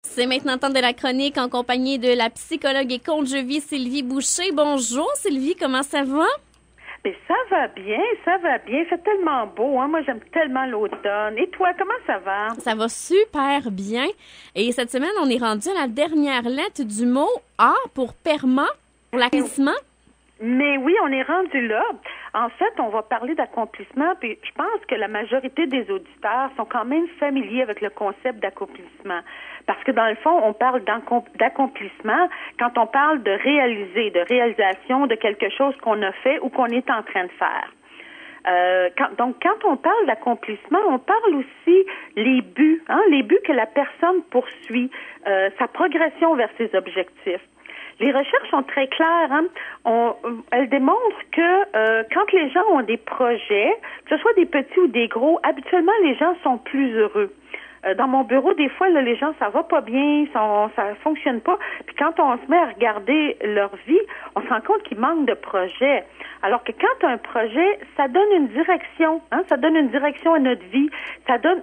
C'est maintenant le temps de la chronique en compagnie de la psychologue et coach de vie Sylvie Boucher. Bonjour Sylvie, comment ça va? Mais ça va bien, ça va bien. C'est tellement beau, hein? Moi, j'aime tellement l'automne. Et toi, comment ça va? Ça va super bien. Et cette semaine, on est rendu à la dernière lettre du mot A pour perma, pour l'accomplissement. Mais oui, on est rendu là. En fait, on va parler d'accomplissement, puis je pense que la majorité des auditeurs sont quand même familiers avec le concept d'accomplissement. Parce que dans le fond, on parle d'accomplissement quand on parle de réaliser, de réalisation de quelque chose qu'on a fait ou qu'on est en train de faire. Donc, quand on parle d'accomplissement, on parle aussi les buts, les buts que la personne poursuit, sa progression vers ses objectifs. Les recherches sont très claires. Elles démontrent que quand les gens ont des projets, que ce soit des petits ou des gros, habituellement, les gens sont plus heureux. Dans mon bureau, des fois, là, les gens, ça va pas bien, ça fonctionne pas. Puis quand on se met à regarder leur vie, on se rend compte qu'il manque de projets. Alors que quand un projet, ça donne une direction, ça donne une direction à notre vie. Ça donne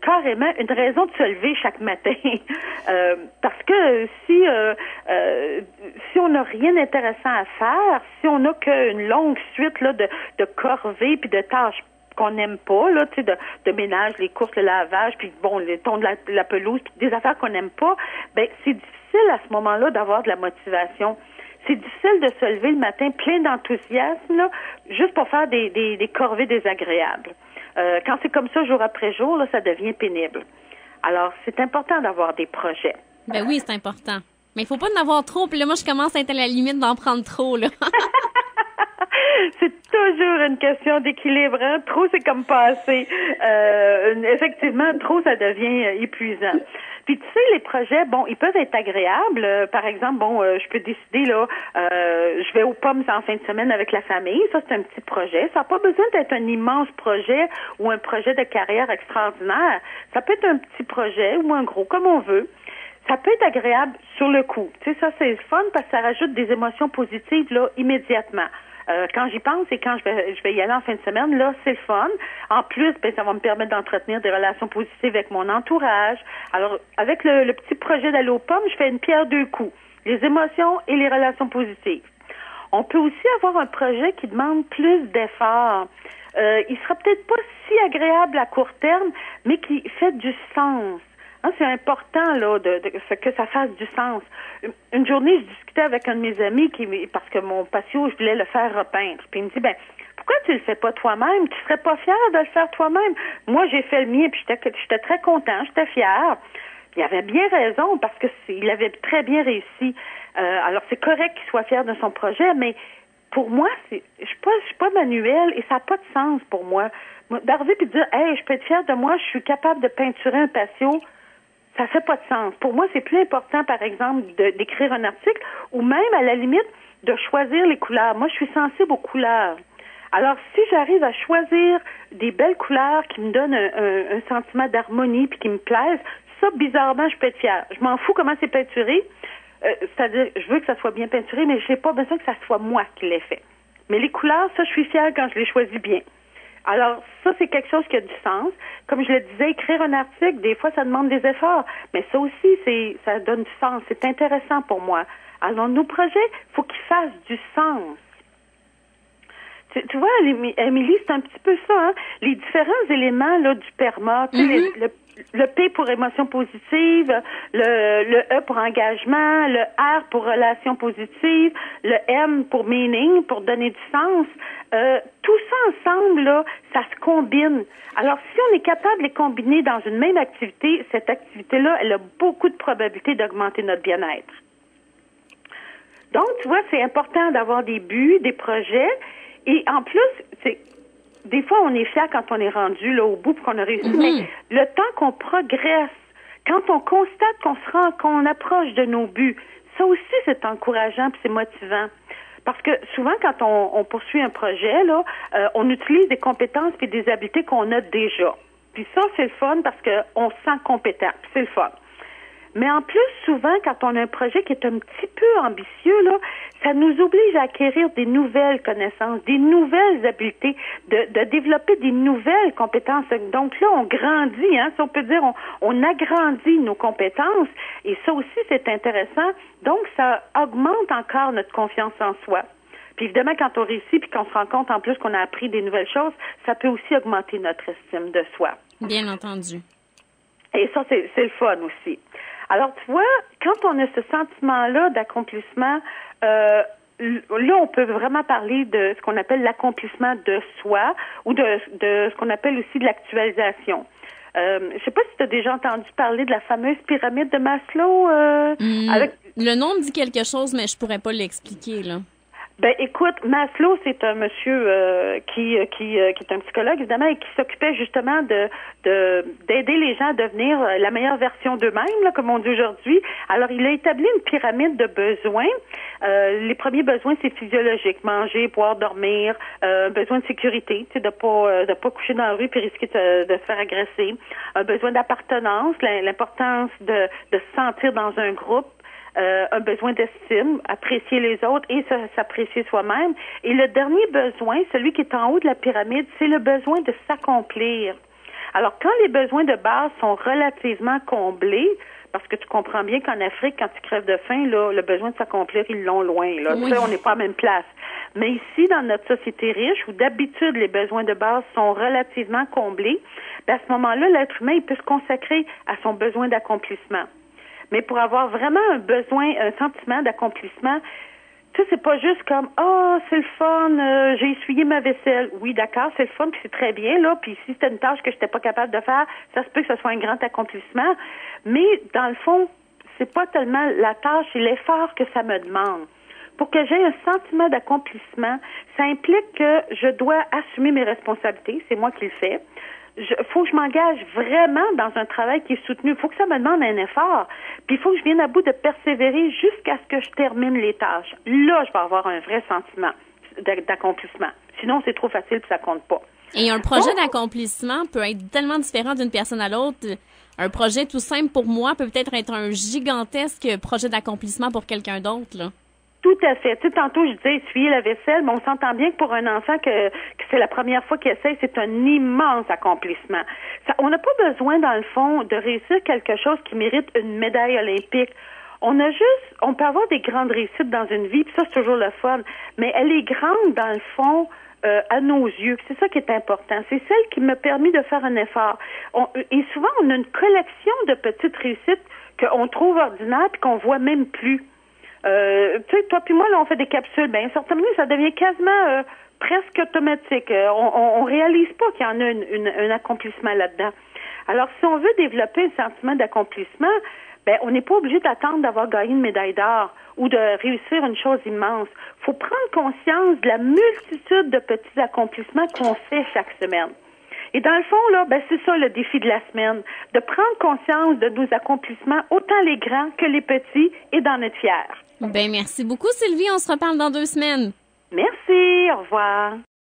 carrément une raison de se lever chaque matin. Parce que si on n'a rien d'intéressant à faire, si on n'a qu'une longue suite là de corvées puis de tâches qu'on n'aime pas, là, tu sais, de ménage, les courses, le lavage, puis bon, le ton de la pelouse, puis des affaires qu'on n'aime pas, ben c'est difficile à ce moment-là d'avoir de la motivation. C'est difficile de se lever le matin plein d'enthousiasme, là, juste pour faire des corvées désagréables. Quand c'est comme ça jour après jour, là, ça devient pénible. Alors, c'est important d'avoir des projets. Ben oui, c'est important. Mais il faut pas en avoir trop, puis là, moi, je commence à être à la limite d'en prendre trop, là. C'est toujours une question d'équilibre, hein? Trop, c'est comme pas assez. Effectivement, trop, ça devient épuisant. Puis tu sais, les projets, bon, ils peuvent être agréables. Par exemple, je peux décider, là, je vais aux pommes en fin de semaine avec la famille. Ça, c'est un petit projet. Ça n'a pas besoin d'être un immense projet ou un projet de carrière extraordinaire. Ça peut être un petit projet ou un gros, comme on veut. Ça peut être agréable sur le coup. Tu sais, ça, c'est fun parce que ça rajoute des émotions positives, là, immédiatement. Quand j'y pense et quand je vais y aller en fin de semaine, là, c'est le fun. En plus, ben, ça va me permettre d'entretenir des relations positives avec mon entourage. Alors, avec le petit projet d'aller aux pommes, je fais une pierre deux coups. Les émotions et les relations positives. On peut aussi avoir un projet qui demande plus d'efforts. Il sera peut-être pas si agréable à court terme, mais qui fait du sens. C'est important là que ça fasse du sens. Une journée, je discutais avec un de mes amis parce que mon patio, je voulais le faire repeindre. Puis il me dit, pourquoi tu le fais pas toi-même? Tu serais pas fière de le faire toi-même? Moi, j'ai fait le mien, puis j'étais très content, j'étais fière. Il avait bien raison parce que il avait très bien réussi. Alors c'est correct qu'il soit fier de son projet, mais pour moi, je suis pas manuelle et ça n'a pas de sens pour moi. D'arriver puis de dire, hey, je peux être fière de moi, je suis capable de peinturer un patio. Ça fait pas de sens. Pour moi, c'est plus important, par exemple, d'écrire un article ou même, à la limite, de choisir les couleurs. Moi, je suis sensible aux couleurs. Alors, si j'arrive à choisir des belles couleurs qui me donnent un sentiment d'harmonie puis qui me plaisent, ça, bizarrement, je peux être fière. Je m'en fous comment c'est peinturé. C'est-à-dire, je veux que ça soit bien peinturé, mais je n'ai pas besoin que ça soit moi qui l'ai fait. Mais les couleurs, ça, je suis fière quand je les choisis bien. Alors, ça, c'est quelque chose qui a du sens. Comme je le disais, écrire un article, des fois, ça demande des efforts. Mais ça aussi, ça donne du sens. C'est intéressant pour moi. Alors, nos projets, il faut qu'ils fassent du sens. Tu vois, Émilie, c'est un petit peu ça, hein? Les différents éléments là du PERMA, le P pour émotion positive, le E pour engagement, le R pour relation positive, le M pour meaning, pour donner du sens. Tout ça ensemble, là, ça se combine. Alors, si on est capable de les combiner dans une même activité, cette activité-là, elle a beaucoup de probabilité d'augmenter notre bien-être. Donc, tu vois, c'est important d'avoir des buts, des projets. Et en plus, des fois, on est fier quand on est rendu là au bout pour qu'on a réussi. Mais le temps qu'on progresse, quand on constate qu'on approche de nos buts, ça aussi, c'est encourageant puis c'est motivant. Parce que souvent, quand on poursuit un projet, là, on utilise des compétences et des habiletés qu'on a déjà. Puis ça, c'est le fun parce qu'on se sent compétent. Puis c'est le fun. Mais en plus, souvent, quand on a un projet qui est un petit peu ambitieux, là, ça nous oblige à acquérir des nouvelles connaissances, des nouvelles habiletés, de développer des nouvelles compétences. Donc là, on grandit, hein, si on peut dire, on agrandit nos compétences. Et ça aussi, c'est intéressant. Donc, ça augmente encore notre confiance en soi. Puis évidemment, quand on réussit puis qu'on se rend compte en plus qu'on a appris des nouvelles choses, ça peut aussi augmenter notre estime de soi. Bien entendu. Et ça, c'est le fun aussi. Alors, tu vois, quand on a ce sentiment-là d'accomplissement, là, on peut vraiment parler de ce qu'on appelle l'accomplissement de soi ou de ce qu'on appelle aussi de l'actualisation. Je sais pas si tu as déjà entendu parler de la fameuse pyramide de Maslow. Le nom me dit quelque chose, mais je pourrais pas l'expliquer, là. Ben, écoute, Maslow, c'est un monsieur qui est un psychologue, évidemment, et qui s'occupait justement d'aider les gens à devenir la meilleure version d'eux-mêmes, là, comme on dit aujourd'hui. Alors, il a établi une pyramide de besoins. Les premiers besoins, c'est physiologique, manger, pouvoir dormir, besoin de sécurité, tu sais, de pas coucher dans la rue puis risquer de se faire agresser, un besoin d'appartenance, l'importance de se sentir dans un groupe. Un besoin d'estime, apprécier les autres et s'apprécier soi-même. Et le dernier besoin, celui qui est en haut de la pyramide, c'est le besoin de s'accomplir. Alors, quand les besoins de base sont relativement comblés, parce que tu comprends bien qu'en Afrique, quand tu crèves de faim, là, le besoin de s'accomplir, ils l'ont loin. Là. Oui. Ça, on n'est pas à la même place. Mais ici, dans notre société riche, où d'habitude les besoins de base sont relativement comblés, ben à ce moment-là, l'être humain il peut se consacrer à son besoin d'accomplissement. Mais pour avoir vraiment un sentiment d'accomplissement, tu sais, c'est pas juste comme c'est le fun, j'ai essuyé ma vaisselle. Oui, d'accord, c'est le fun, puis c'est très bien, là. Puis si c'était une tâche que j'étais pas capable de faire, ça se peut que ce soit un grand accomplissement. Mais dans le fond, c'est pas tellement la tâche et l'effort que ça me demande. Pour que j'aie un sentiment d'accomplissement, ça implique que je dois assumer mes responsabilités, c'est moi qui le fais. Faut que je m'engage vraiment dans un travail qui est soutenu. Faut que ça me demande un effort. Puis il faut que je vienne à bout de persévérer jusqu'à ce que je termine les tâches. Là, je vais avoir un vrai sentiment d'accomplissement. Sinon, c'est trop facile puis ça compte pas. Et un projet d'accomplissement peut être tellement différent d'une personne à l'autre. Un projet tout simple pour moi peut peut-être être un gigantesque projet d'accomplissement pour quelqu'un d'autre, là. Tout à fait. Tu sais, tantôt, je disais essuyer la vaisselle, mais on s'entend bien que pour un enfant que c'est la première fois qu'il essaie, c'est un immense accomplissement. On n'a pas besoin, dans le fond, de réussir quelque chose qui mérite une médaille olympique. On peut avoir des grandes réussites dans une vie, puis ça, c'est toujours le fun, mais elle est grande, dans le fond, à nos yeux. C'est ça qui est important. C'est celle qui m'a permis de faire un effort. Et souvent, on a une collection de petites réussites qu'on trouve ordinaires puis qu'on voit même plus. Tu sais, toi puis moi, là, on fait des capsules. Ben, à un certain moment, ça devient quasiment presque automatique. On réalise pas qu'il y en a un accomplissement là-dedans. Alors, si on veut développer un sentiment d'accomplissement, ben, on n'est pas obligé d'attendre d'avoir gagné une médaille d'or ou de réussir une chose immense. Faut prendre conscience de la multitude de petits accomplissements qu'on fait chaque semaine. Et dans le fond, là, ben, c'est ça le défi de la semaine, de prendre conscience de nos accomplissements, autant les grands que les petits, et d'en être fiers. Ben, merci beaucoup, Sylvie. On se reparle dans 2 semaines. Merci. Au revoir.